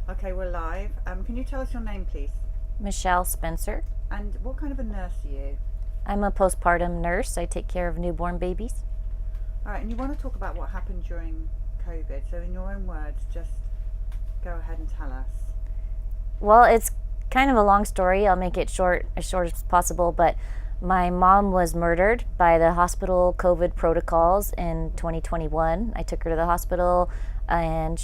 Okay, we're live. Can you tell us your name, please? Michelle Spencer. And what kind of a nurse are you? I'm a postpartum nurse. I take care of newborn babies. All right, and you want to talk about what happened during COVID. So in your own words, just go ahead and tell us. Well, it's kind of a long story. I'll make it short as possible, but my mom was murdered by the hospital COVID protocols in 2021. I took her to the hospital, and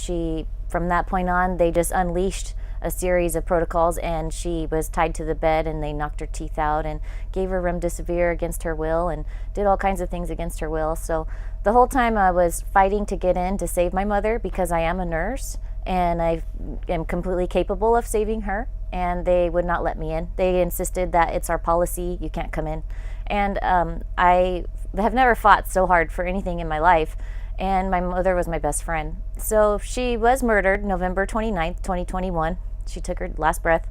from that point on, they just unleashed a series of protocols, and she was tied to the bed, and they knocked her teeth out and gave her remdesivir against her will and did all kinds of things against her will. So the whole time I was fighting to get in to save my mother, because I am a nurse and I am completely capable of saving her, and they would not let me in. They insisted that it's our policy, you can't come in. And I have never fought so hard for anything in my life, and my mother was my best friend. So she was murdered November 29th, 2021. She took her last breath,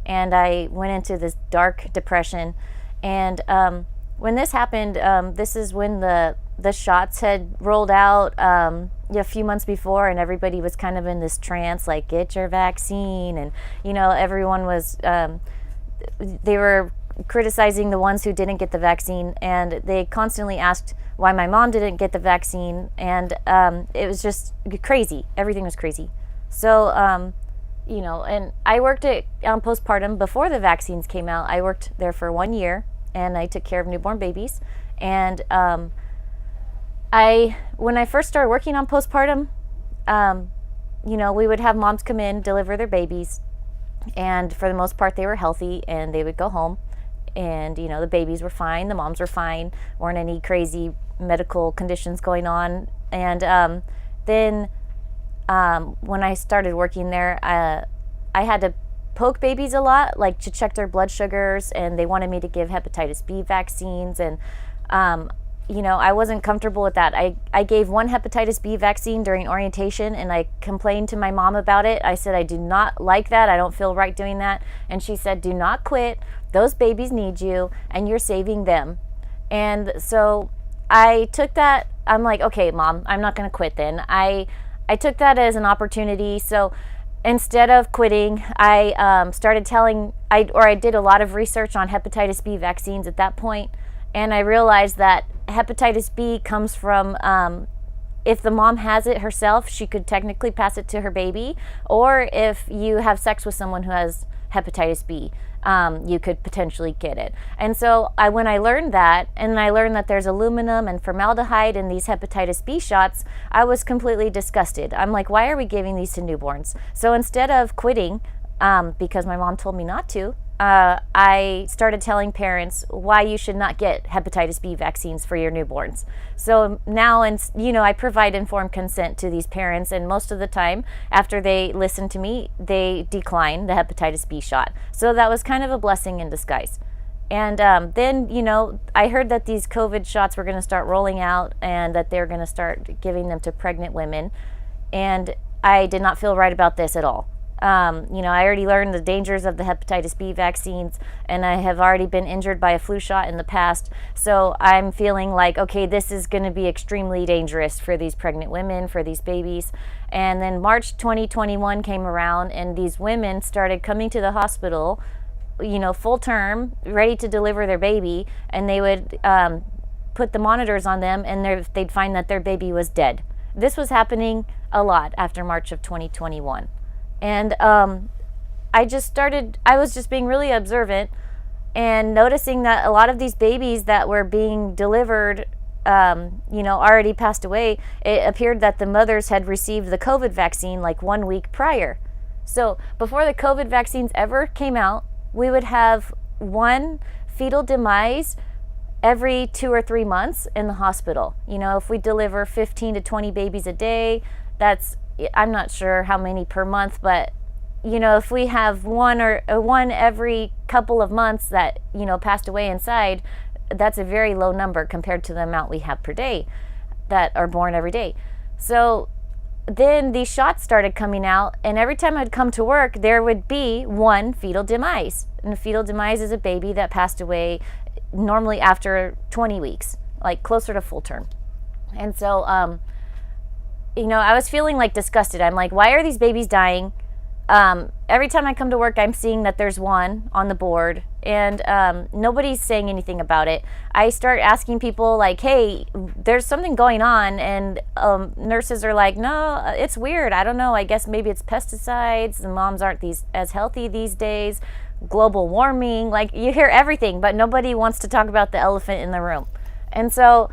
and I went into this dark depression. And when this happened, this is when the shots had rolled out a few months before, and everybody was kind of in this trance, like, get your vaccine. And everyone was they were criticizing the ones who didn't get the vaccine, and they constantly asked why my mom didn't get the vaccine. And it was just crazy. Everything was crazy. So and I worked at postpartum before the vaccines came out. I worked there for 1 year, and I took care of newborn babies. And when I first started working on postpartum, we would have moms come in, deliver their babies, and for the most part they were healthy, and they would go home, and the babies were fine, the moms were fine, weren't any crazy medical conditions going on. And then when I started working there, I had to poke babies a lot, like to check their blood sugars, and they wanted me to give hepatitis B vaccines. And I wasn't comfortable with that. I gave one hepatitis B vaccine during orientation, and I complained to my mom about it. I said, I do not like that. I don't feel right doing that. And she said, do not quit. Those babies need you, and you're saving them. And so I took that. I'm like, okay, Mom, I'm not going to quit then. I took that as an opportunity. So instead of quitting, I started I did a lot of research on hepatitis B vaccines at that point. And I realized that hepatitis B comes from, if the mom has it herself, she could technically pass it to her baby. Or if you have sex with someone who has hepatitis B, you could potentially get it. And so when I learned that, and I learned that there's aluminum and formaldehyde in these hepatitis B shots, I was completely disgusted. I'm like, why are we giving these to newborns? So instead of quitting, because my mom told me not to, I started telling parents why you should not get hepatitis B vaccines for your newborns. So now, I provide informed consent to these parents, and most of the time, after they listen to me, they decline the hepatitis B shot. So that was kind of a blessing in disguise. And then, I heard that these COVID shots were going to start rolling out, and that they're going to start giving them to pregnant women. And I did not feel right about this at all. I already learned the dangers of the hepatitis B vaccines, and I have already been injured by a flu shot in the past. So I'm feeling like, okay, this is going to be extremely dangerous for these pregnant women, for these babies. And then March 2021 came around, and these women started coming to the hospital, full term, ready to deliver their baby, and they would put the monitors on them, and they'd find that their baby was dead. This was happening a lot after March of 2021. And I was just being really observant and noticing that a lot of these babies that were being delivered, already passed away. It appeared that the mothers had received the COVID vaccine like 1 week prior. So before the COVID vaccines ever came out, we would have one fetal demise every 2 or 3 months in the hospital. If we deliver 15 to 20 babies a day, I'm not sure how many per month, but if we have one every couple of months that passed away inside, that's a very low number compared to the amount we have per day that are born every day. So then these shots started coming out, and every time I'd come to work, there would be one fetal demise. And a fetal demise is a baby that passed away normally after 20 weeks, like closer to full term. And so I was feeling like disgusted. I'm like, why are these babies dying? every time I come to work, I'm seeing that there's one on the board, and nobody's saying anything about it. I start asking people like, hey, there's something going on, and nurses are like, no, it's weird. I don't know. I guess maybe it's pesticides. The moms aren't as healthy these days. Global warming. Like, you hear everything, but nobody wants to talk about the elephant in the room. And so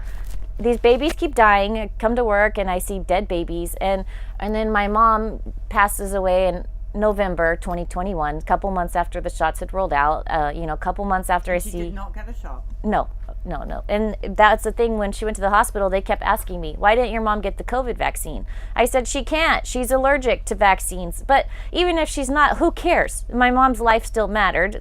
these babies keep dying. I come to work and I see dead babies, and then my mom passes away in November 2021, a couple months after the shots had rolled out. A couple months after She did not get a shot. No. And that's the thing, when she went to the hospital, they kept asking me, why didn't your mom get the COVID vaccine? I said, she can't. She's allergic to vaccines. But even if she's not, who cares? My mom's life still mattered.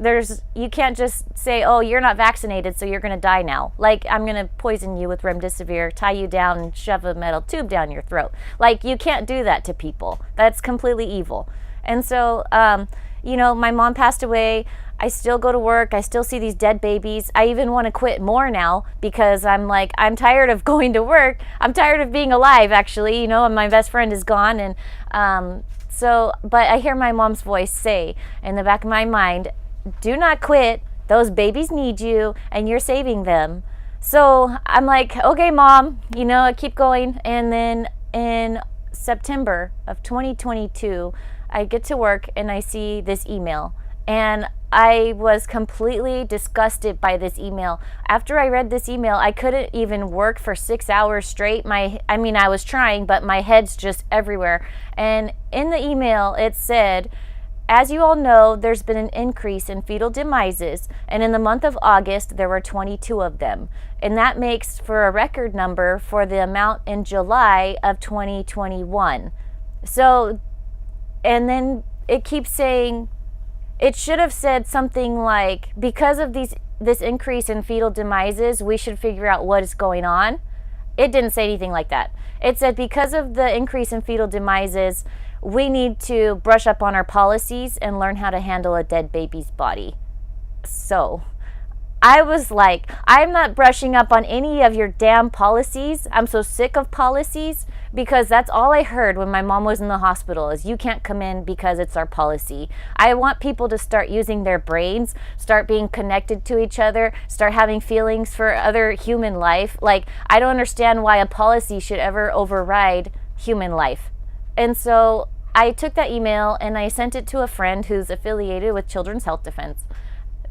You can't just say, oh, you're not vaccinated, so you're going to die now. Like, I'm going to poison you with remdesivir, tie you down, and shove a metal tube down your throat. Like, you can't do that to people. That's completely evil. And so, my mom passed away. I still go to work. I still see these dead babies. I even want to quit more now because I'm like, I'm tired of going to work. I'm tired of being alive, actually, and my best friend is gone. And but I hear my mom's voice say in the back of my mind, do not quit. Those babies need you, and you're saving them. So I'm like, okay, Mom, I keep going. And then in September of 2022, I get to work and I see this email, and I was completely disgusted by this email. After I read this email, I couldn't even work for 6 hours straight. I was trying, but my head's just everywhere. And in the email, it said, as you all know, there's been an increase in fetal demises, and in the month of August, there were 22 of them. And that makes for a record number for the amount in July of 2021. So, and then it keeps saying, it should have said something like, because of this increase in fetal demises, we should figure out what is going on. It didn't say anything like that. It said, because of the increase in fetal demises, we need to brush up on our policies and learn how to handle a dead baby's body. So I was like, I'm not brushing up on any of your damn policies. I'm so sick of policies, because that's all I heard when my mom was in the hospital is, you can't come in because it's our policy. I want people to start using their brains, start being connected to each other, start having feelings for other human life. Like, I don't understand why a policy should ever override human life. And so I took that email and I sent it to a friend who's affiliated with Children's Health Defense.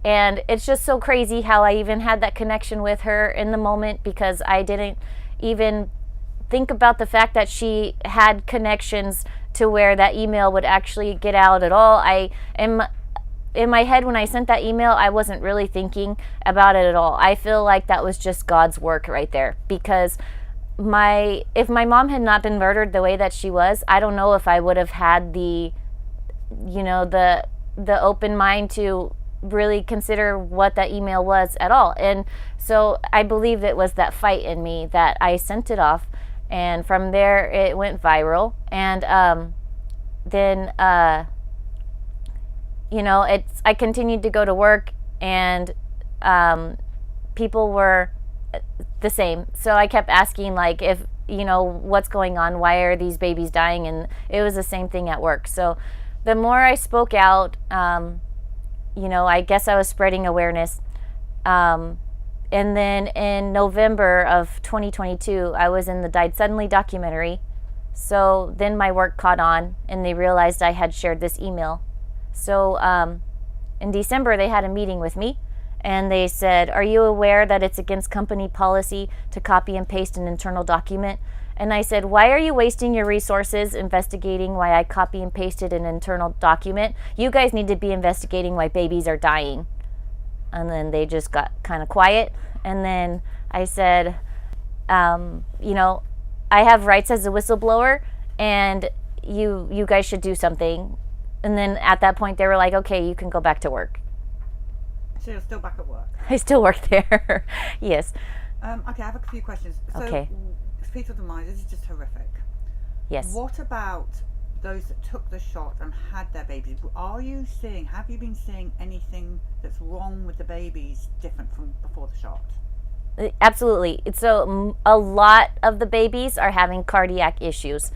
And it's just so crazy how I even had that connection with her in the moment, because I didn't even think about the fact that she had connections to where that email would actually get out at all. In my head, when I sent that email, I wasn't really thinking about it at all. I feel like that was just God's work right there, because if my mom had not been murdered the way that she was, I don't know if I would have had the open mind to really consider what that email was at all. And so I believe it was that fight in me that I sent it off, and from there it went viral. And then I continued to go to work, and people were the same. So I kept asking, like, if what's going on, why are these babies dying? And it was the same thing at work. So the more I spoke out, I guess I was spreading awareness. And then in November of 2022, I was in the Died Suddenly documentary. So then my work caught on, and they realized I had shared this email. So in December, they had a meeting with me, and they said, are you aware that it's against company policy to copy and paste an internal document? And I said, why are you wasting your resources investigating why I copy and pasted an internal document? You guys need to be investigating why babies are dying. And then they just got kind of quiet. And then I said, I have rights as a whistleblower, and you guys should do something. And then at that point, they were like, okay, you can go back to work. So you're still back at work? I still work there. Yes. Okay, I have a few questions. So, okay. Fetal demise is just horrific. Yes. What about those that took the shot and had their babies? Have you been seeing anything that's wrong with the babies different from before the shot? Absolutely. So a lot of the babies are having cardiac issues.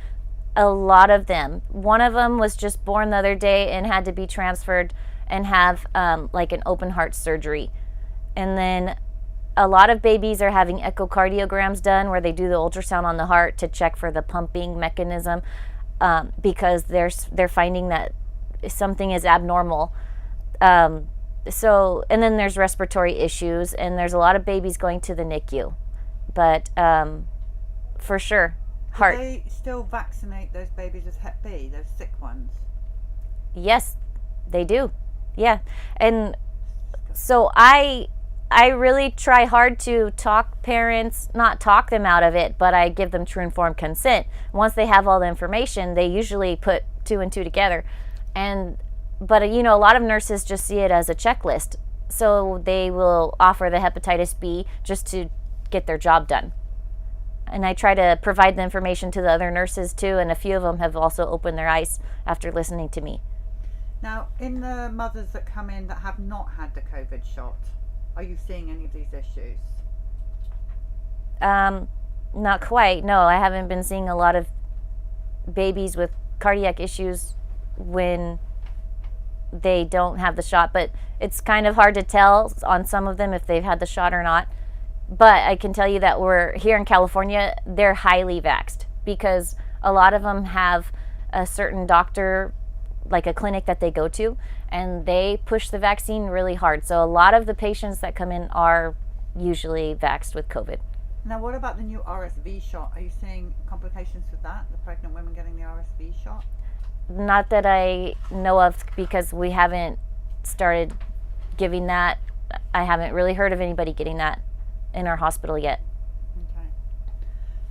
A lot of them. One of them was just born the other day and had to be transferred and have like an open heart surgery. And then a lot of babies are having echocardiograms done where they do the ultrasound on the heart to check for the pumping mechanism, because they're finding that something is abnormal. So, and then there's respiratory issues, and there's a lot of babies going to the NICU. But for sure, heart. Do they still vaccinate those babies with Hep B, those sick ones? Yes, they do. Yeah. And so I really try hard to talk parents, not talk them out of it, but I give them true informed consent. Once they have all the information, they usually put 2 and 2 together. But a lot of nurses just see it as a checklist. So they will offer the hepatitis B just to get their job done. And I try to provide the information to the other nurses too, and a few of them have also opened their eyes after listening to me. Now, in the mothers that come in that have not had the COVID shot, are you seeing any of these issues? Not quite. No, I haven't been seeing a lot of babies with cardiac issues when they don't have the shot, but it's kind of hard to tell on some of them if they've had the shot or not. But I can tell you that we're here in California, they're highly vaxxed because a lot of them have a certain doctor, like a clinic that they go to, and they push the vaccine really hard. So a lot of the patients that come in are usually vaxxed with COVID. Now, what about the new RSV shot? Are you seeing complications with that, the pregnant women getting the RSV shot? Not that I know of, because we haven't started giving that. I haven't really heard of anybody getting that in our hospital yet. Okay.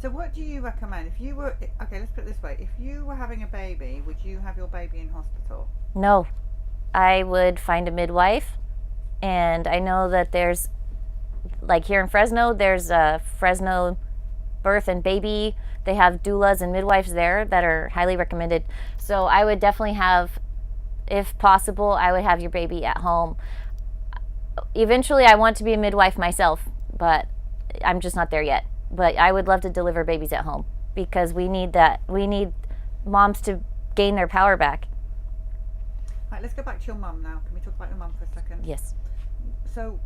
So what do you recommend? Let's put it this way. If you were having a baby, would you have your baby in hospital? No. I would find a midwife, and I know that there's, like here in Fresno, there's a Fresno birth and baby. They have doulas and midwives there that are highly recommended. So I would definitely have, if possible, I would have your baby at home. Eventually, I want to be a midwife myself, but I'm just not there yet. But I would love to deliver babies at home because we need that. We need moms to gain their power back. All right, let's go back to your mum now. Can we talk about your mum for a second? Yes. So,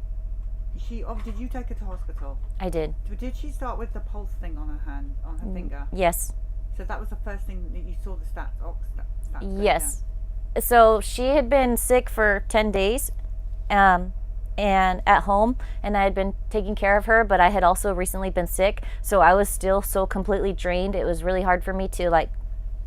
did you take her to hospital? I did. Did she start with the pulse thing on her hand, on her finger? Yes. So that was the first thing that you saw the stats. Yes. So she had been sick for 10 days and at home, and I had been taking care of her, but I had also recently been sick, so I was still so completely drained. It was really hard for me to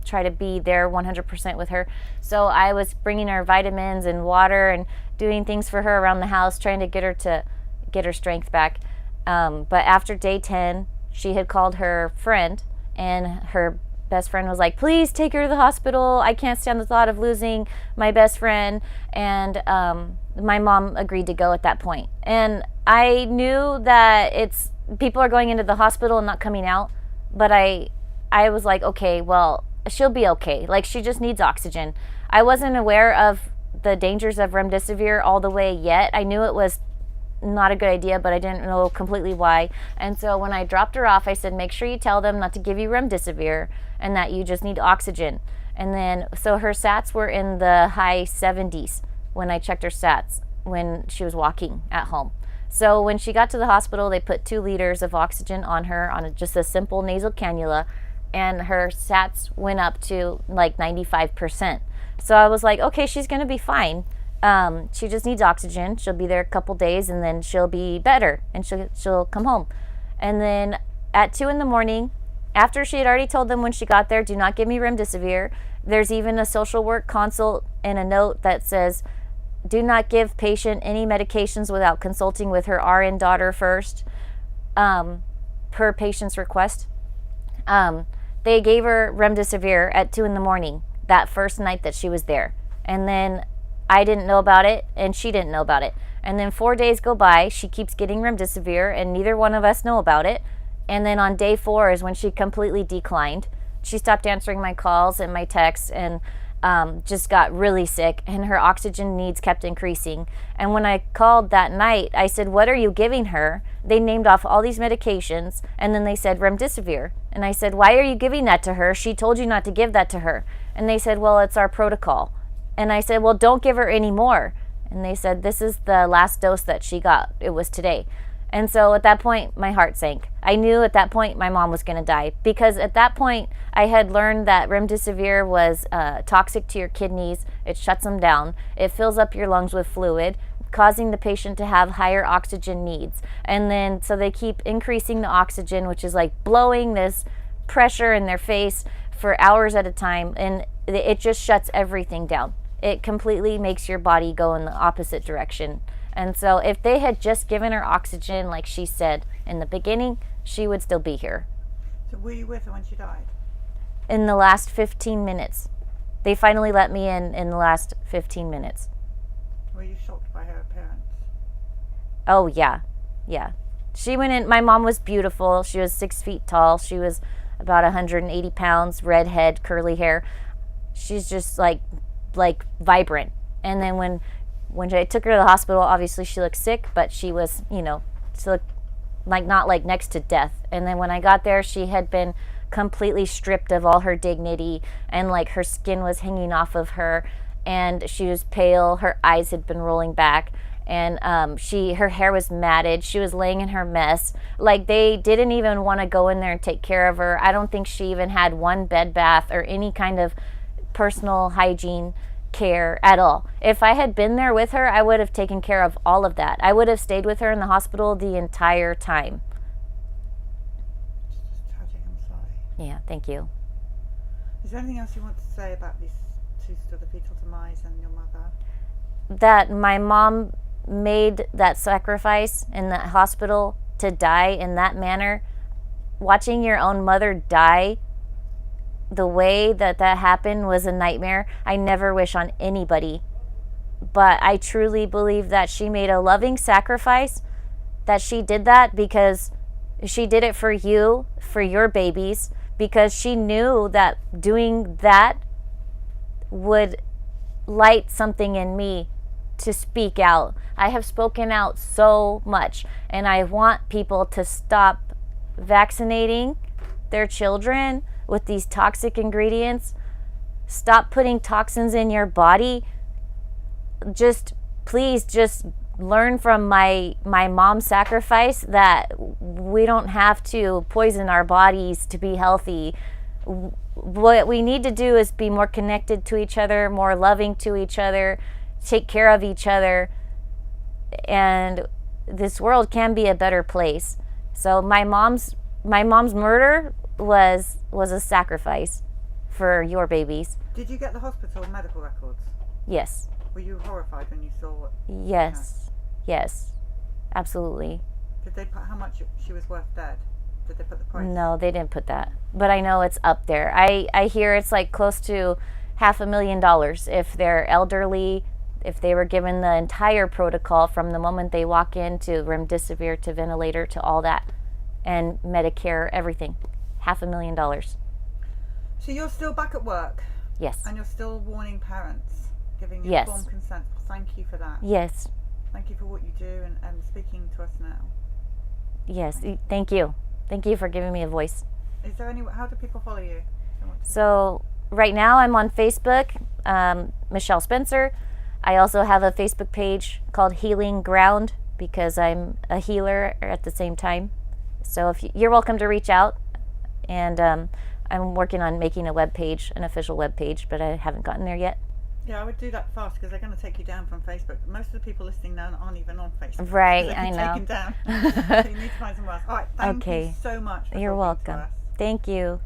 try to be there 100% with her. So I was bringing her vitamins and water and doing things for her around the house, trying to get her strength back. But after day 10, she had called her friend, and her best friend was like, please take her to the hospital. I can't stand the thought of losing my best friend. And my mom agreed to go at that point. And I knew that people are going into the hospital and not coming out. But I was like, okay, well, she'll be okay. She just needs oxygen. I wasn't aware of the dangers of remdesivir all the way yet. I knew it was not a good idea, but I didn't know completely why. And so when I dropped her off, I said, make sure you tell them not to give you remdesivir and that you just need oxygen. And then, so her sats were in the high 70s when I checked her sats when she was walking at home. So when she got to the hospital, they put 2 liters of oxygen on her on just a simple nasal cannula, and her sats went up to 95%. So I was like, okay, she's going to be fine. She just needs oxygen. She'll be there a couple days and then she'll be better and she'll come home. And then at 2 a.m, after she had already told them when she got there, do not give me remdesivir. There's even a social work consult and a note that says, do not give patient any medications without consulting with her RN daughter first, per patient's request. They gave her remdesivir at 2 a.m. that first night that she was there. And then I didn't know about it, and she didn't know about it. And then 4 days go by, she keeps getting remdesivir, and neither one of us know about it. And then on day 4 is when she completely declined. She stopped answering my calls and my texts, and just got really sick, and her oxygen needs kept increasing. And when I called that night, I said, what are you giving her? They named off all these medications, and then they said remdesivir. And I said, why are you giving that to her? She told you not to give that to her. And they said, well, it's our protocol. And I said, well, don't give her any more. And they said, this is the last dose that she got. It was today. And so at that point, my heart sank. I knew at that point my mom was going to die, because at that point I had learned that remdesivir was toxic to your kidneys. It shuts them down. It fills up your lungs with fluid, causing the patient to have higher oxygen needs. And then so they keep increasing the oxygen, which is like blowing this pressure in their face for hours at a time, and it just shuts everything down. It completely makes your body go in the opposite direction. And so if they had just given her oxygen, like she said in the beginning, she would still be here. So were you with her when she died? In the last 15 minutes. They finally let me in the last 15 minutes. Were you shocked by her appearance? Oh, yeah. Yeah. She went in. My mom was beautiful. She was 6 feet tall. She was about 180 pounds, redhead, curly hair. She's just like vibrant. And then when I took her to the hospital, obviously she looked sick, but she was, she looked not like next to death. And then when I got there, she had been completely stripped of all her dignity, and like her skin was hanging off of her, and she was pale. Her eyes had been rolling back, and her hair was matted. She was laying in her mess. Like, they didn't even want to go in there and take care of her. I don't think she even had one bed bath or any kind of personal hygiene care at all. If I had been there with her, I would have taken care of all of that. I would have stayed with her in the hospital the entire time. It's tragic. I'm sorry. Yeah, thank you. Is there anything else you want to say about these two, the fetal demise and your mother? That my mom made that sacrifice in that hospital to die in that manner. Watching your own mother die the way that happened was a nightmare. I never wish on anybody. But I truly believe that she made a loving sacrifice, that she did that because she did it for you, for your babies, because she knew that doing that would light something in me to speak out. I have spoken out so much, and I want people to stop vaccinating their children with these toxic ingredients. Stop putting toxins in your body. Please learn from my mom's sacrifice that we don't have to poison our bodies to be healthy. What we need to do is be more connected to each other, more loving to each other, take care of each other, and this world can be a better place. So my mom's murder was a sacrifice for your babies. Did you get the hospital medical records? Yes. Were you horrified when you saw it? Yes. Yes. Absolutely. Did they put how much she was worth dead? Did they put the price? No, they didn't put that. But I know it's up there. I hear it's like close to $500,000 if they're elderly, if they were given the entire protocol from the moment they walk in, to remdesivir, to ventilator, to all that, and Medicare, everything. $500,000. So you're still back at work? Yes. And you're still warning parents, giving Yes. informed consent. Thank you for that. Yes. Thank you for what you do and speaking to us now. Yes. Thank you. Thank you for giving me a voice. Is there how do people follow you? So right now I'm on Facebook, Michelle Spencer. I also have a Facebook page called Healing Ground, because I'm a healer at the same time. So you're welcome to reach out. And I'm working on making a web page, an official web page, but I haven't gotten there yet. Yeah, I would do that fast, because they're going to take you down from Facebook. Most of the people listening now aren't even on Facebook. Right, so I know. Taken down. So you need to find somewhere else. All right, thank you so much. You're welcome. Thank you.